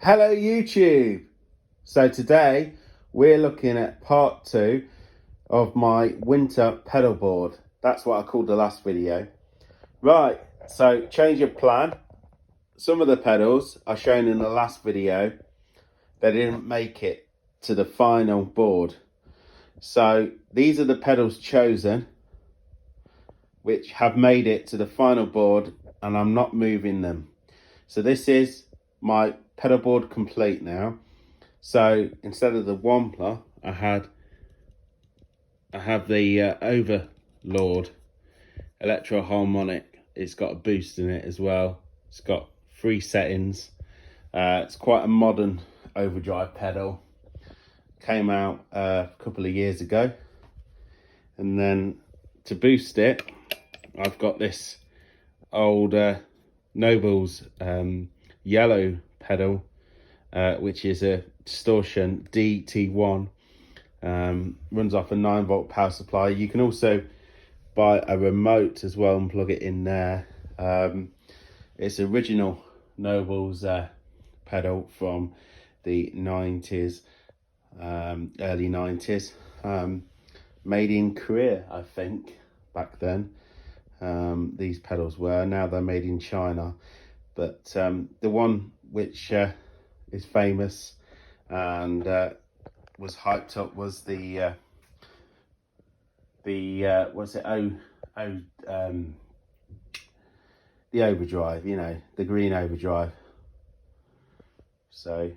Hello YouTube! So today we're looking at part 2 of my winter pedal board. That's what I called the last video. Right, so change of plan. Some of the pedals are shown in the last video. They didn't make it to the final board. So these are the pedals chosen which have made it to the final board, and I'm not moving them. So this is my pedal board complete now. So instead of the Wampler, I have the Overlord electro harmonic. It's got a boost in it as well. It's got 3 settings. It's quite a modern overdrive pedal. Came out a couple of years ago, and then to boost it, I've got this old Noble's yellow pedal, which is a distortion DT1. Runs off a 9-volt power supply. You can also buy a remote as well and plug it in there. It's original Noble's pedal from the 90s, early 90s. Made in Korea, I think, back then. These pedals were. Now they're made in China. But the one which is famous and was hyped up was the overdrive, you know, the green overdrive. So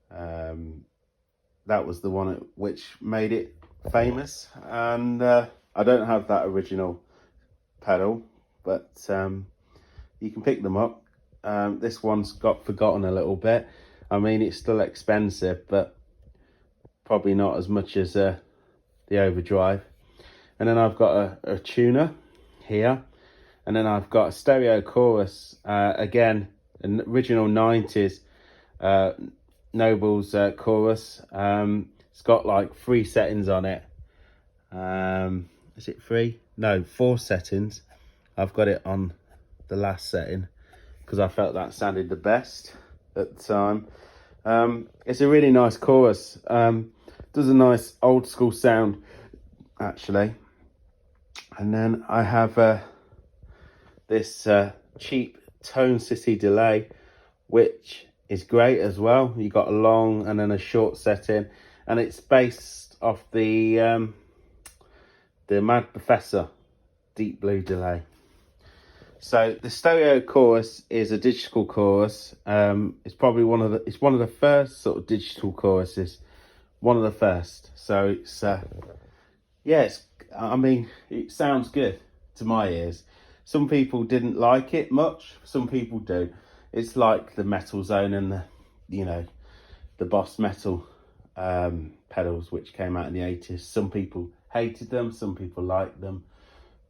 that was the one which made it famous, and I don't have that original pedal, but you can pick them up. This one's got forgotten a little bit. I mean, it's still expensive, but probably not as much as the overdrive. And then I've got a tuner here, and then I've got a stereo chorus, again an original 90s Noble's chorus. It's got like 3 settings on it. Is it 3? No, 4 settings. I've got it on the last setting because I felt that sounded the best at the time. It's a really nice chorus. Does a nice old school sound actually. And then I have this cheap Tone City delay, which is great as well. You got a long and then a short setting, and it's based off the Mad Professor Deep Blue delay. So the stereo chorus is a digital chorus. It's probably one of the first sort of digital choruses, one of the first. So it's I mean, it sounds good to my ears. Some people didn't like it much, some people do. It's like the Metal Zone and the Boss Metal pedals, which came out in the 80s. Some people hated them, some people liked them,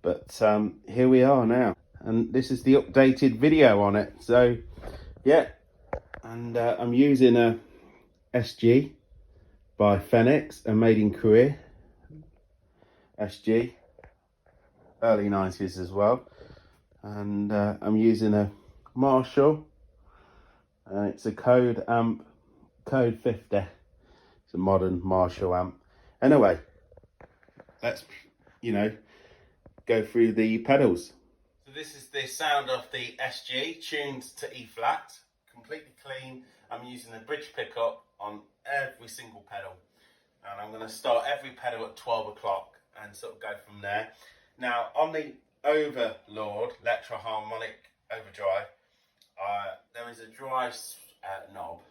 but here we are now, and this is the updated video on it. So yeah, and I'm using a SG by Phoenix, and made in Korea. SG, early 90s as well. And I'm using a Marshall, and it's a Code 50. It's a modern Marshall amp. Anyway, let's go through the pedals. So this is the sound of the SG, tuned to E flat, completely clean. I'm using a bridge pickup on every single pedal, and I'm going to start every pedal at 12 o'clock and sort of go from there. Now on the Overlord electro harmonic overdrive, there is a drive knob.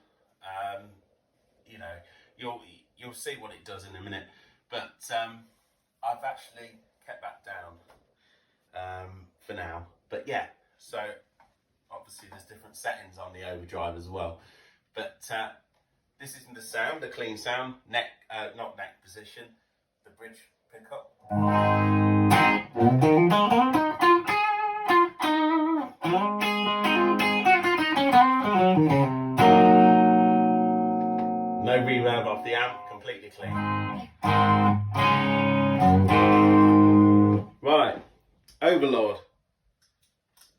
You'll see what it does in a minute, but I've actually kept that down for now. But yeah, so obviously there's different settings on the overdrive as well. But this isn't the sound, the clean sound, not neck position, the bridge pickup. No reverb off the amp, completely clean. Right, Overlord.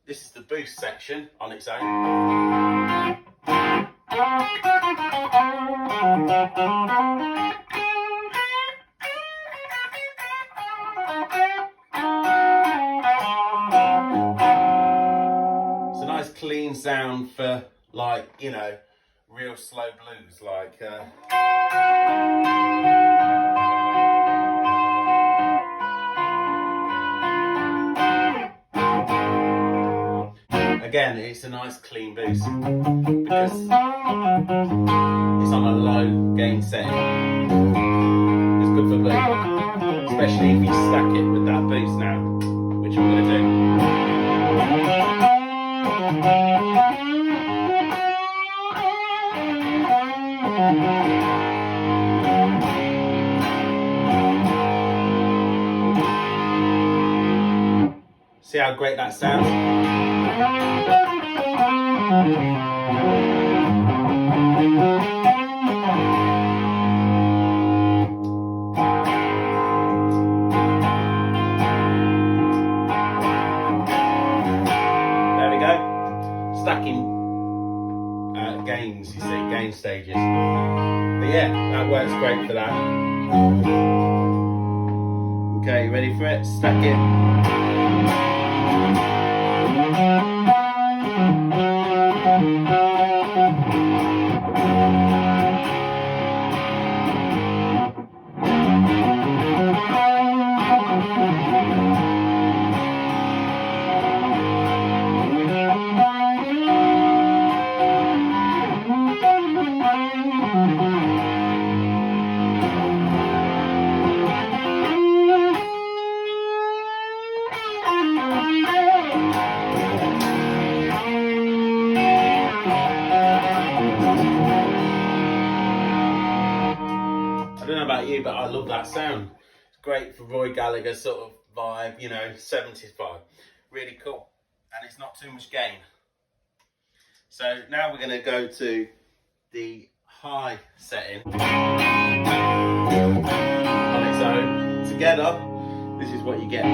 This is the boost section on its own. It's a nice clean sound for, like, you know, real slow blues, like again, it's a nice clean boost because it's on a low gain setting. It's good for blues, especially if you stack it with that boost now, which I'm going to do. See how great that sounds? There we go. Stacking gains, you see, gain stages. But yeah, that works great for that. Okay, you ready for it? Stack it. I don't know about you, but I love that sound. It's great for Roy Gallagher sort of vibe, you know, 70s vibe. Really cool. And it's not too much gain. So now we're going to go to the high setting on its own. Together, this is what you get.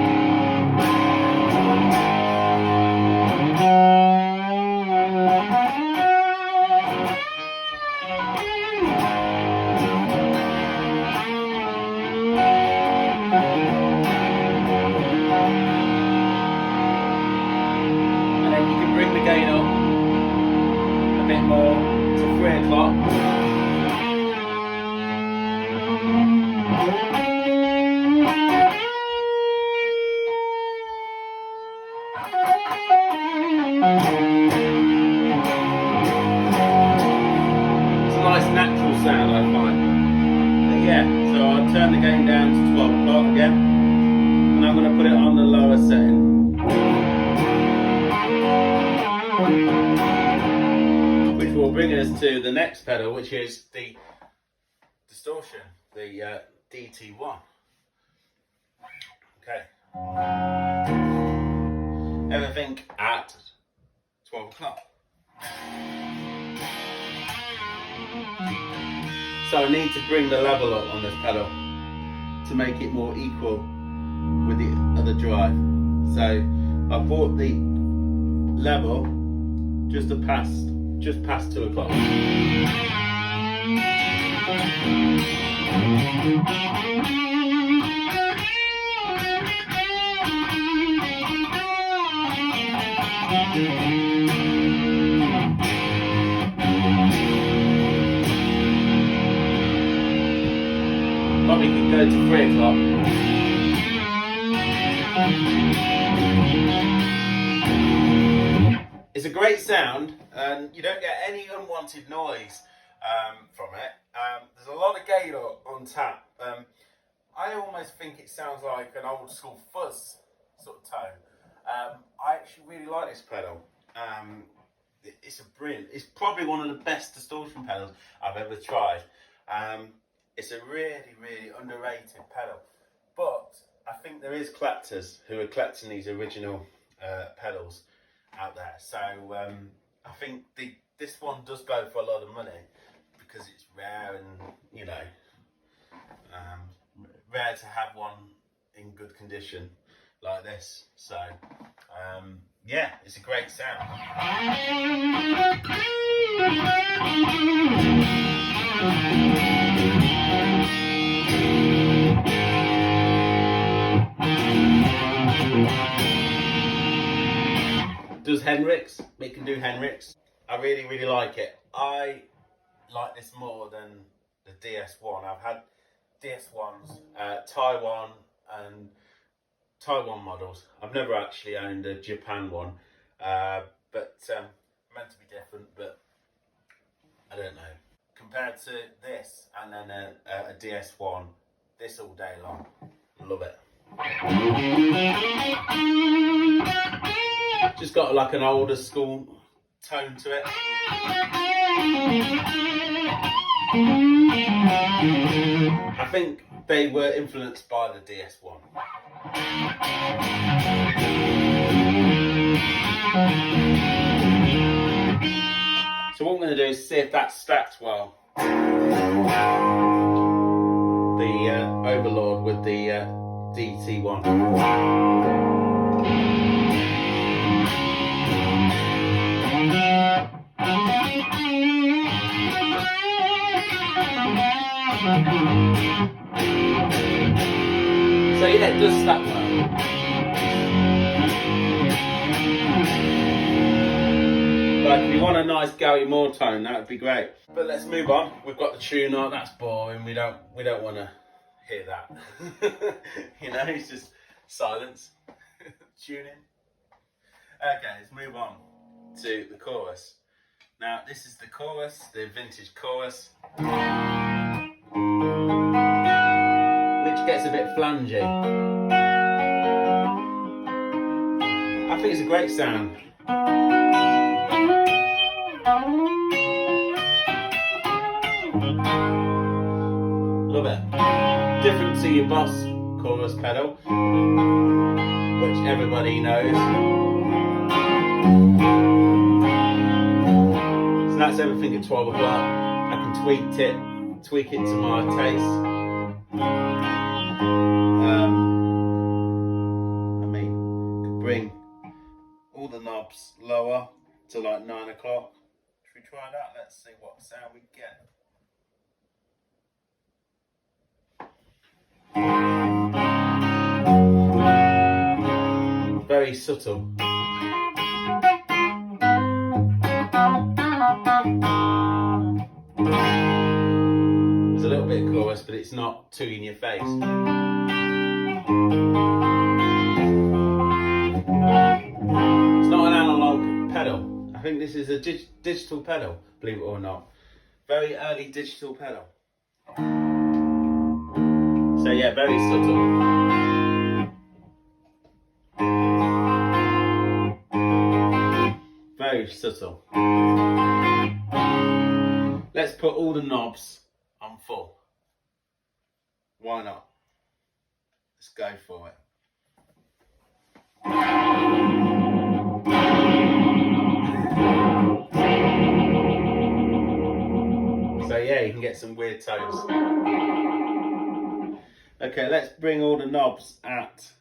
Gain up a bit more to 3 o'clock. It's a nice natural sound, I find. But yeah, so I'll turn the gain down to 12 o'clock again, and I'm going to put it on the lower setting. Which will bring us to the next pedal, which is the distortion, the DT1. Okay. Everything at 12 o'clock. So I need to bring the level up on this pedal to make it more equal with the other drive. So I brought the level just past 2 o'clock. Probably could go to 3 o'clock. It's a great sound, and you don't get any unwanted noise from it. There's a lot of gain on tap. I almost think it sounds like an old school fuzz sort of tone. I actually really like this pedal. It's it's probably one of the best distortion pedals I've ever tried. It's a really underrated pedal, but I think there is collectors who are collecting these original pedals out there. So I think this one does go for a lot of money because it's rare, and you know, rare to have one in good condition like this. So yeah, it's a great sound. Does Henrik's? It can do Henrik's. I really like it. I like this more than the DS1. I've had DS1s, Taiwan and Taiwan models. I've never actually owned a Japan one, but meant to be different, but I don't know. Compared to this and then a DS1, this all day long. Love it. Just got like an older school tone to it. I think they were influenced by the DS1. So what I'm going to do is see if that stacks well. The Overlord with the DT1. So yeah, it does stack well. Like if you want a nice Gary Moore tone, that would be great. But let's move on. We've got the tuner. That's boring. We don't want to hear that. You know, it's just silence. Tuning. Okay, let's move on to the chorus. Now this is the chorus, the vintage chorus, which gets a bit flangy. I think it's a great sound. Love it. Different to your Boss chorus pedal, which everybody knows. So that's everything at 12 o'clock. I can tweak it to my taste. I mean, could bring all the knobs lower to like 9 o'clock. Should we try that? Let's see what sound we get. Very subtle. There's a little bit of chorus, but it's not too in your face. It's not an analog pedal. I think this is a digital pedal, believe it or not. Very early digital pedal. So yeah, very subtle. Very subtle. Let's put all the knobs on full. Why not? Let's go for it. So yeah, you can get some weird tones. Okay, let's bring all the knobs at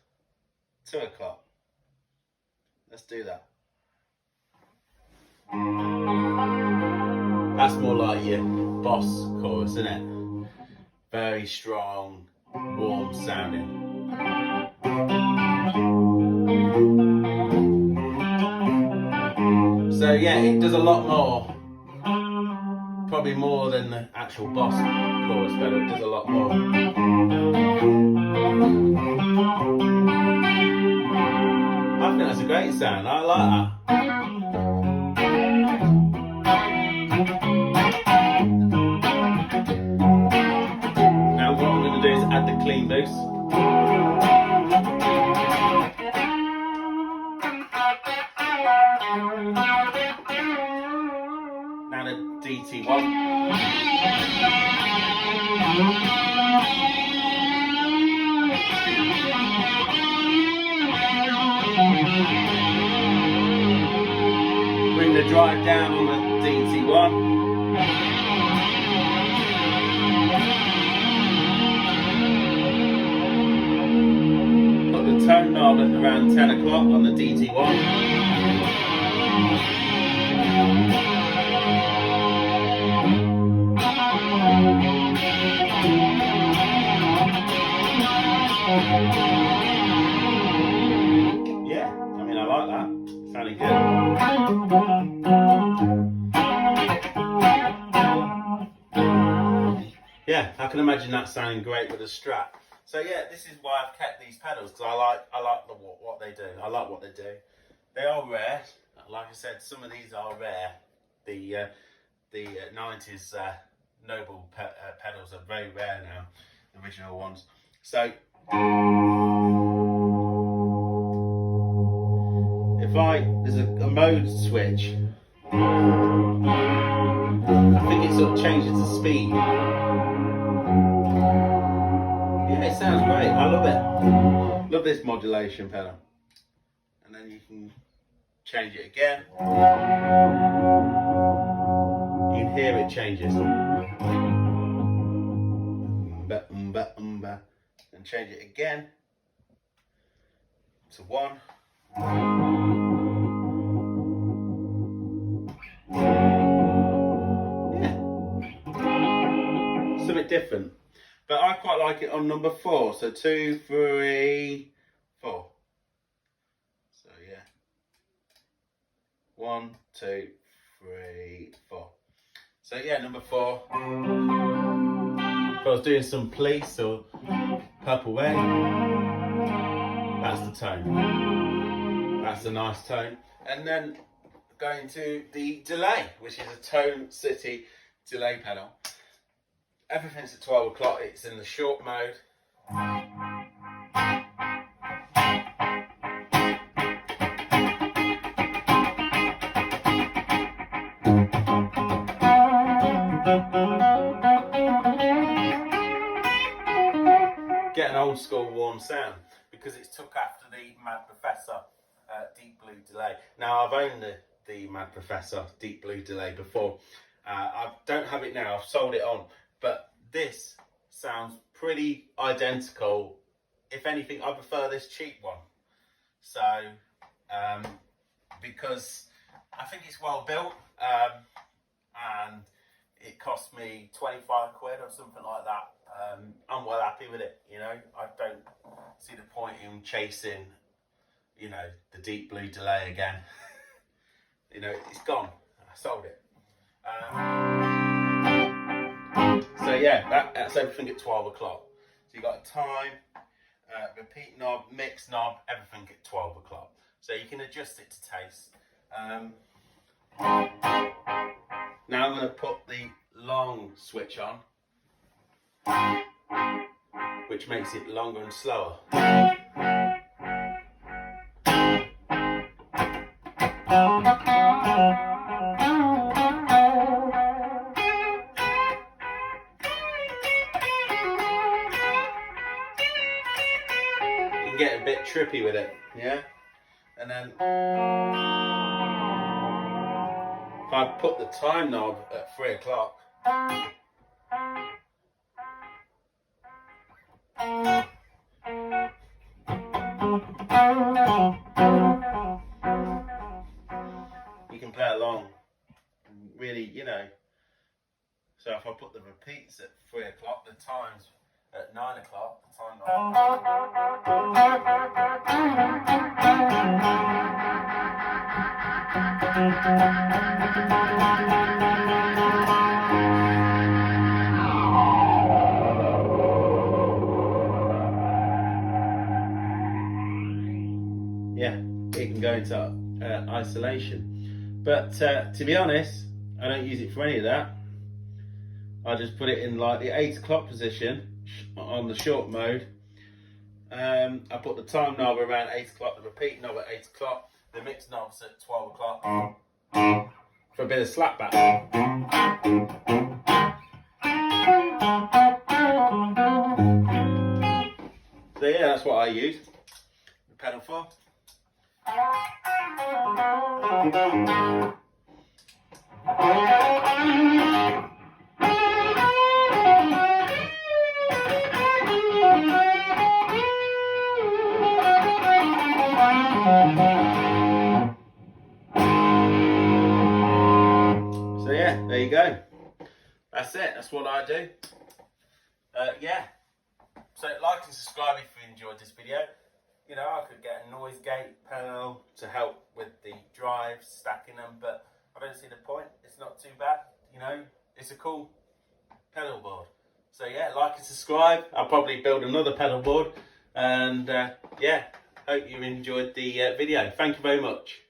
2 o'clock. Let's do that. That's more like your Boss chorus, isn't it? Very strong, warm sounding. So yeah, it does a lot more. Probably more than the actual Boss chorus pedal. It does a lot more. I think that's a great sound. I like that. Now what I'm going to do is add the clean boost. Now the DT1. Bring the drive down on the DT1. Put the tone knob at around 10 o'clock on the DT1. yeah, I can imagine that sounding great with a Strat. So yeah, this is why I've kept these pedals, because I like what they do. I like what they do. They are rare. Like I said, some of these are rare. The 90s Noble pedals are very rare now, the original ones. So there's a mode switch. I think it sort of changes the speed. Yeah, it sounds great. I love it. Love this modulation pedal. And then you can change it again. You can hear it changes. And change it again to 1. Yeah, something different. But I quite like it on number 4. So 2, 3, 4. So yeah. 1, 2, 3, 4. So yeah, number 4. If I was doing some police or Purple Rain, that's the tone. That's a nice tone. And then going to the delay, which is a Tone City delay pedal. Everything's at 12 o'clock. It's in the short mode. Get an old school warm sound, because it's took after the Mad Professor Deep Blue delay. Now I've owned the Mad Professor Deep Blue delay before. I don't have it now, I've sold it on, but this sounds pretty identical. If anything, I prefer this cheap one. So because I think it's well built, and it cost me 25 quid or something like that. I'm well happy with it, you know. I don't see the point in chasing, you know, the Deep Blue delay again. You know, it's gone. I sold it. So yeah, that's everything at 12 o'clock. So you got a time, repeat knob, mix knob, everything at 12 o'clock. So you can adjust it to taste. Now I'm going to put the long switch on, which makes it longer and slower. You can get a bit trippy with it, yeah? And then if I put the time knob at 3 o'clock, you can play along, really, you know. So if I put the repeats at 3 o'clock, the times at 9 o'clock, the time knob. Yeah, it can go into isolation. But to be honest, I don't use it for any of that. I just put it in like the 8 o'clock position on the short mode. I put the time knob around 8 o'clock, the repeat knob at 8 o'clock, the mix knobs at 12 o'clock for a bit of slapback. So yeah, that's what I use. The pedal for. So yeah, there you go. That's it. That's what I do. Yeah. So like and subscribe if you enjoyed this video. You know, I could get a noise gate panel to help with the drives, stacking them, but I don't see the point. It's not too bad. You know, it's a cool pedal board. So yeah, like and subscribe. I'll probably build another pedal board. And yeah, hope you enjoyed the video. Thank you very much.